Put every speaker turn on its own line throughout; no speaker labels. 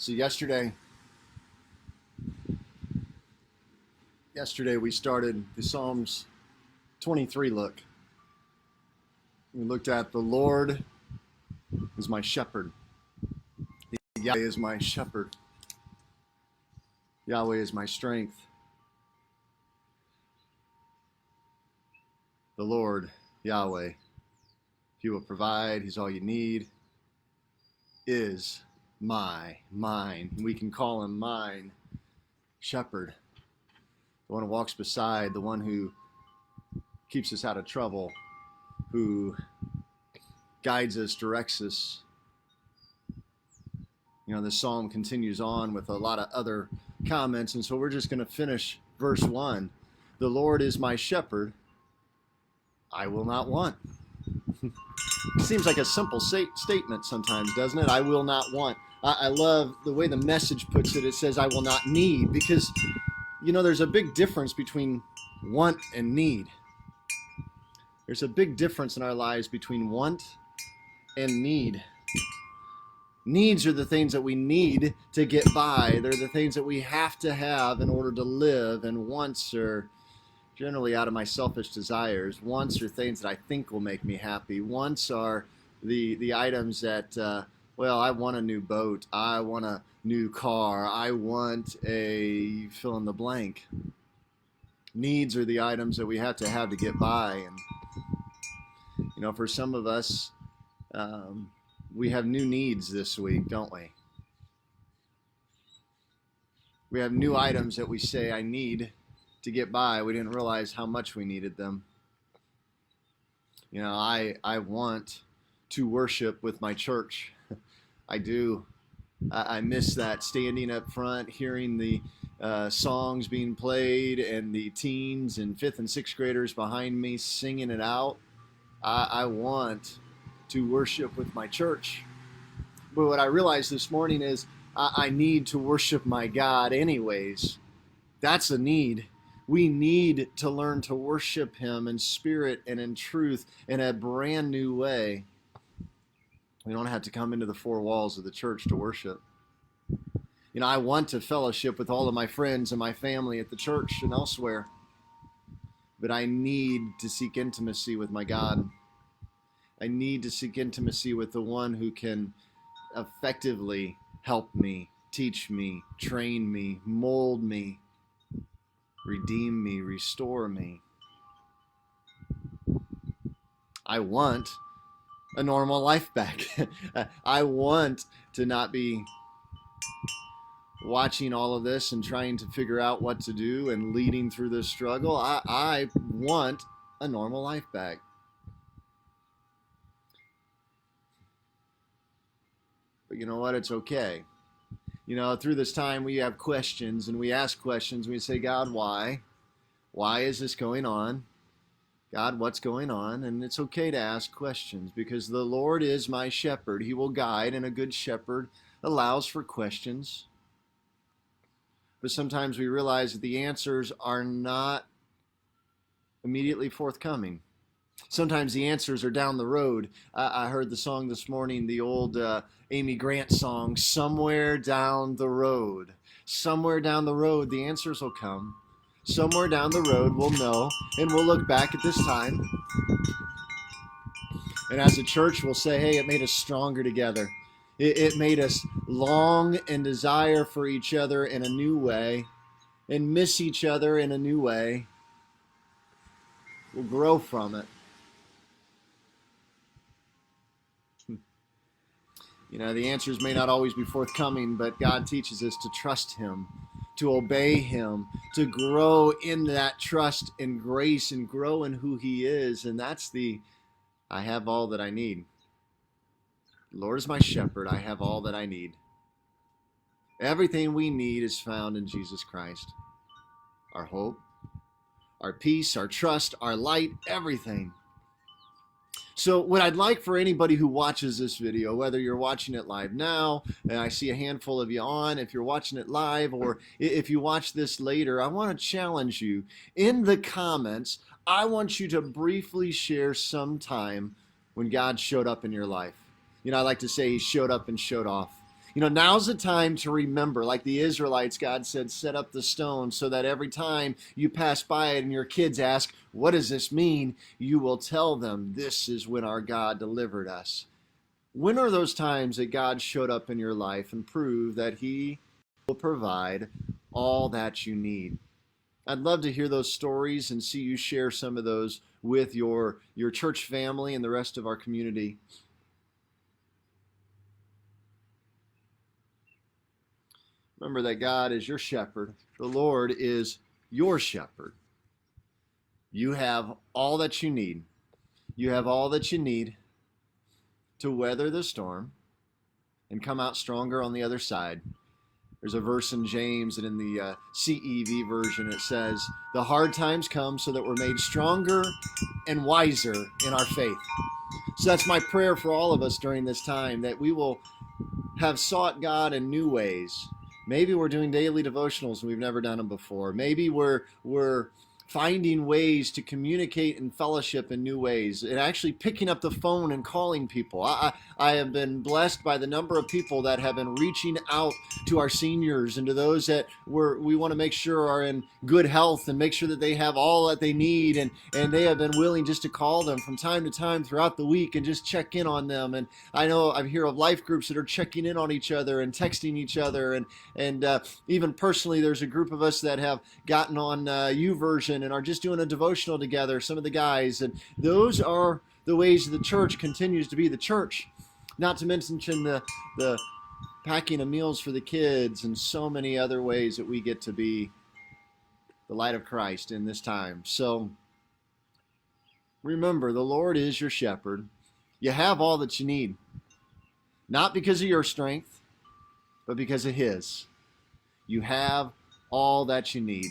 So yesterday we started the Psalms 23 look. We looked at the Lord is my shepherd. Yahweh is my shepherd. Yahweh is my strength. The Lord, Yahweh, He will provide. He's all you need. Is mine. We can call Him mine shepherd. The one who walks beside, the one who keeps us out of trouble, who guides us, directs us. You know, this psalm continues on with a lot of other comments, and so we're just going to finish verse 1. The Lord is my shepherd, I will not want. It seems like a simple statement sometimes, doesn't it? I will not want. I love the way the Message puts it. It says, I will not need, because, you know, there's a big difference between want and need. There's a big difference in our lives between want and need. Needs are the things that we need to get by. They're the things that we have to have in order to live. And wants are generally out of my selfish desires. Wants are things that I think will make me happy. Wants are the items that, I want a new boat. I want a new car. I want a fill in the blank. Needs are the items that we have to get by. And, you know, for some of us, we have new needs this week, don't we? We have new items that we say, I need to get by. We didn't realize how much we needed them. You know, I want to worship with my church. I do. I miss that, standing up front, hearing the songs being played and the teens and 5th and 6th graders behind me singing it out. I want to worship with my church. But what I realized this morning is I need to worship my God anyways. That's a need. We need to learn to worship Him in spirit and in truth in a brand new way. We don't have to come into the 4 walls of the church to worship. You know, I want to fellowship with all of my friends and my family at the church and elsewhere. But I need to seek intimacy with my God. I need to seek intimacy with the one who can effectively help me, teach me, train me, mold me, redeem me, restore me. I want a normal life back. I want to not be watching all of this and trying to figure out what to do and leading through this struggle. I want a normal life back. But you know what? It's okay. You know, through this time we have questions and we ask questions. We say, God, why? Why is this going on? God, what's going on? And it's okay to ask questions because the Lord is my shepherd. He will guide, and a good shepherd allows for questions. But sometimes we realize that the answers are not immediately forthcoming. Sometimes the answers are down the road. I heard the song this morning, the old Amy Grant song, Somewhere Down the Road. Somewhere down the road, the answers will come. Somewhere down the road, we'll know, and we'll look back at this time. And as a church, we'll say, hey, it made us stronger together. It made us long and desire for each other in a new way and miss each other in a new way. We'll grow from it. You know, the answers may not always be forthcoming, but God teaches us to trust Him, to obey Him, to grow in that trust and grace and grow in who He is. And that's I have all that I need. The Lord is my shepherd. I have all that I need. Everything we need is found in Jesus Christ. Our hope, our peace, our trust, our light, everything. So what I'd like for anybody who watches this video, whether you're watching it live now, and I see a handful of you on, if you're watching it live, or if you watch this later, I want to challenge you. In the comments, I want you to briefly share some time when God showed up in your life. You know, I like to say He showed up and showed off. Now's the time to remember, like the Israelites, God said, set up the stone so that every time you pass by it and your kids ask, what does this mean? You will tell them, this is when our God delivered us. When are those times that God showed up in your life and proved that he will provide all that you need? I'd love to hear those stories and see you share some of those with your church family and the rest of our community. Remember that God is your shepherd. The Lord is your shepherd. You have all that you need. You have all that you need to weather the storm and come out stronger on the other side. There's a verse in James, and in the CEV version it says, the hard times come so that we're made stronger and wiser in our faith. So that's my prayer for all of us during this time, that we will have sought God in new ways. Maybe we're doing daily devotionals and we've never done them before. Maybe we're finding ways to communicate and fellowship in new ways, and actually picking up the phone and calling people. I have been blessed by the number of people that have been reaching out to our seniors and to those that we want to make sure are in good health and make sure that they have all that they need, and they have been willing just to call them from time to time throughout the week and just check in on them. And I know I hear of life groups that are checking in on each other and texting each other, and even personally there's a group of us that have gotten on YouVersion and are just doing a devotional together, some of the guys. And those are the ways the church continues to be the church. Not to mention the packing of meals for the kids and so many other ways that we get to be the light of Christ in this time. So remember, the Lord is your shepherd. You have all that you need, not because of your strength, but because of his. You have all that you need.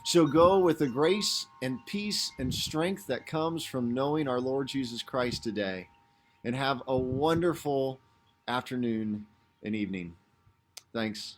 So go with the grace and peace and strength that comes from knowing our Lord Jesus Christ today, and have a wonderful afternoon and evening. Thanks.